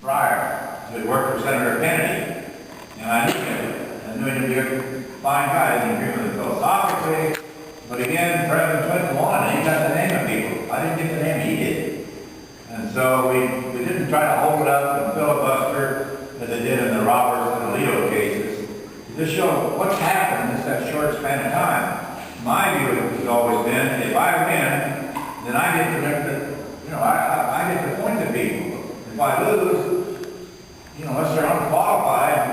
prior. He had worked for Senator Kennedy, and I knew him. I knew him to be a fine guy. I didn't agree with him philosophically, but again, President Clinton won, and he got the name of people. I didn't get the name, he did. And so we didn't try to hold it up and filibuster as they did in the Roberts and Alito cases. Just show what's happened in that short span of time. My view has always been, if I win, then I get to, I get to point to people. If I lose, unless they're unqualified,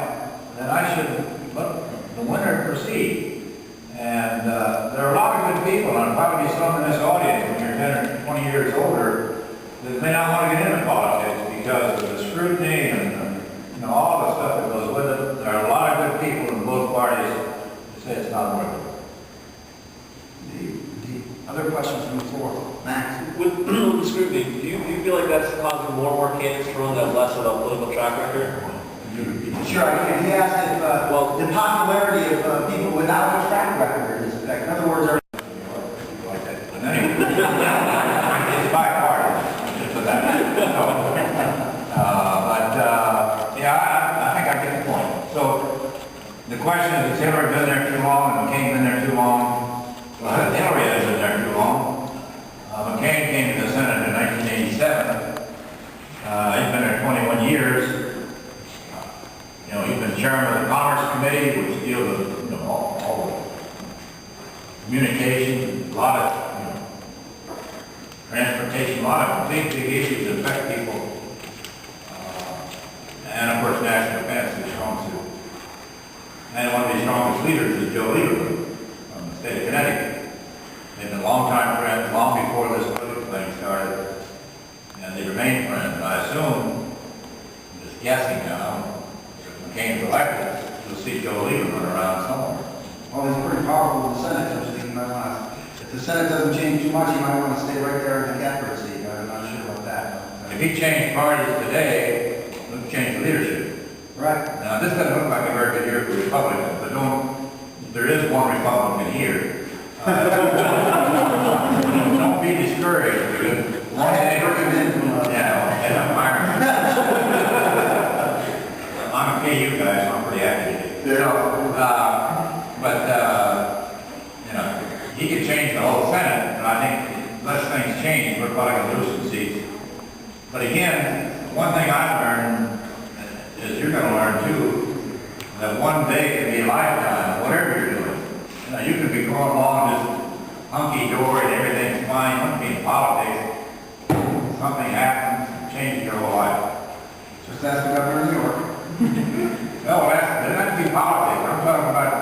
then I should let the winner proceed. And there are a lot of good people, and probably some in this audience when you're 10 or 20 years older that may not want to get into politics because of the scrutiny and all the stuff that goes with it. There are a lot of good people in both parties that say it's not worth it. Other questions from the floor? Max? With the scrutiny, do you feel like that's causing more and more candidates to run that have less of a political track record? Sure, he asked if the popularity of people without a track record is affected. In other words, are It's bipartisan, just for that. I think I get the point. So the question is, has Hillary been there too long and McCain been there too long? Well, Hillary has been there too long. McCain came to the Senate in 1987. He's been there 21 years. He's been chairman of the Commerce Committee, which deals with all the communication, a lot of transportation, a lot of big issues that affect people. And of course, national defense is strong too. And one of the strongest leaders is Joe Lieberman from the state of Connecticut. They've been longtime friends long before this political thing started, and they remain friends. And I assume, I'm just guessing now, if McCain's elected, you'll see Joe Lieberman around somewhere. well, he's pretty powerful in the Senate, so I was thinking he might want to, if the Senate doesn't change too much, he might want to stay right there in the Catbird seat. I'm not sure about that. If he changed parties today, it would change leadership. Right. Now, this doesn't look like a very good year for Republicans, but there is one Republican here. Don't be discouraged, because one day, I'm a KU guy, so I'm pretty active. He could change the whole Senate, and I think unless things change, we're probably going to lose some seats. But again, one thing I've learned, is you're going to learn too, that one day can be a lifetime, whatever you're doing. You can be going along just hunky-dory and everything's fine. You want to be in politics, something happens, changes your whole life. Just ask the governor of New York. No, it doesn't have to be politics. I'm talking about,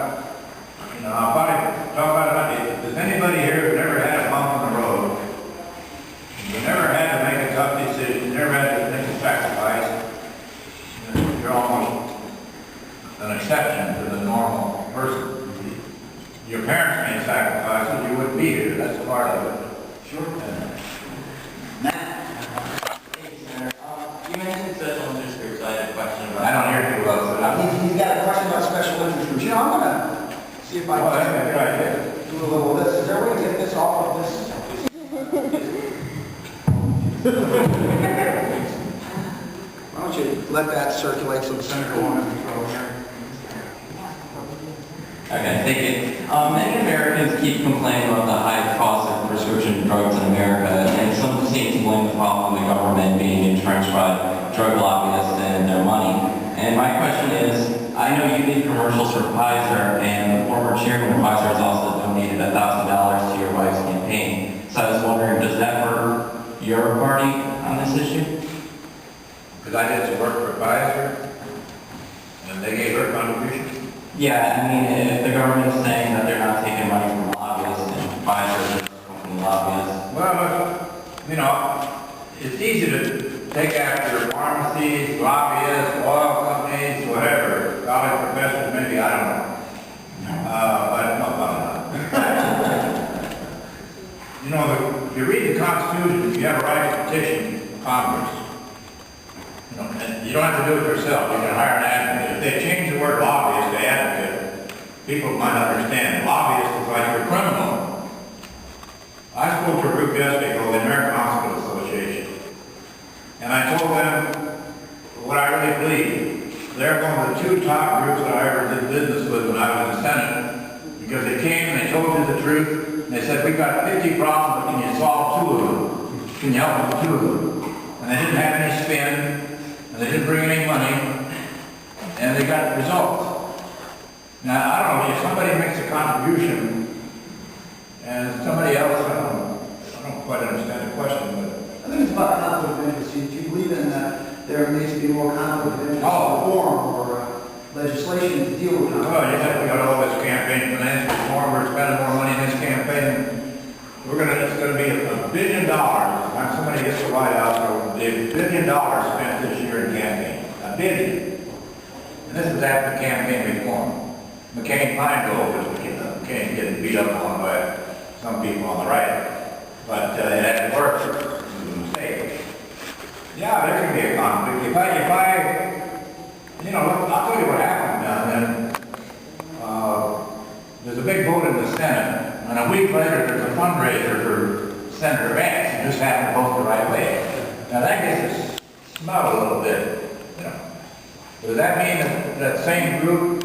I'm talking about, does anybody here who never had a bump in the road, you never had to make a tough decision, you never had to make a sacrifice, you're almost an exception to the normal person. Your parents made sacrifices, you wouldn't be here. That's part of it. Sure. You mentioned special interest groups. I had a question about. I don't hear too well, so He's got a question about special interest groups. I'm going to see if I that's a can good idea. do a little of this. Is there a way to get this off of this? Why don't you let that circulate so the senator won't have to throw it here? Okay, thank you. Many Americans keep complaining about the high cost of prescription drugs in America, and some seem to blame the problem on the government being entrenched by drug lobbyists and their money. And my question is, I know you did commercials for Pfizer, and the former chairman of Pfizer has also donated $1,000 to your wife's campaign. So I was wondering, does that hurt your party on this issue? Because I did some work for Pfizer, and they gave her contributions. Yeah, I mean, if the government is saying that they're not taking money from lobbyists and Pfizer is from lobbyists. Well, it's easy to take after pharmacies, lobbyists, oil companies, whatever, college professors, maybe, I don't know. But no, if you read the Constitution, you have a right to petition Congress. And you don't have to do it yourself. You can hire an advocate. If they change the word lobbyist to advocate, people might understand. Lobbyist is like you're a criminal. I spoke to a group yesterday called the American Hospital Association. And I told them, I really believe they're one of the two top groups that I ever did business with when I was in the Senate. Because they came and they told you the truth, and they said, we've got 50 problems, but can you solve 2 of them? Can you help with 2 of them? And they didn't have any spin, and they didn't bring any money, and they got results. Now, I don't know, if somebody makes a contribution, and somebody else, I don't quite understand the question, but... I think it's about conflict of interest. Do you believe in that there needs to be more conflict of interest Oh. reform or legislation to deal with conflict? Oh, you think we got all this campaign finance reform, we're spending more money in this campaign. It's gonna be $1 billion. When somebody gets the White House, there'll be $1 billion spent this year in campaign. $1 billion. And this is after campaign reform. McCain-Feingold was, McCain getting beat up on by some people on the right. But it hasn't worked. It was a mistake. Yeah, there can be a conflict. If I you know, look, I'll tell you what happened down there. There's a big vote in the Senate, and a week later there's a fundraiser for Senator Vance, and just happened to vote the right way. Now that gets us smelled a little bit, you know. Does that mean that that same group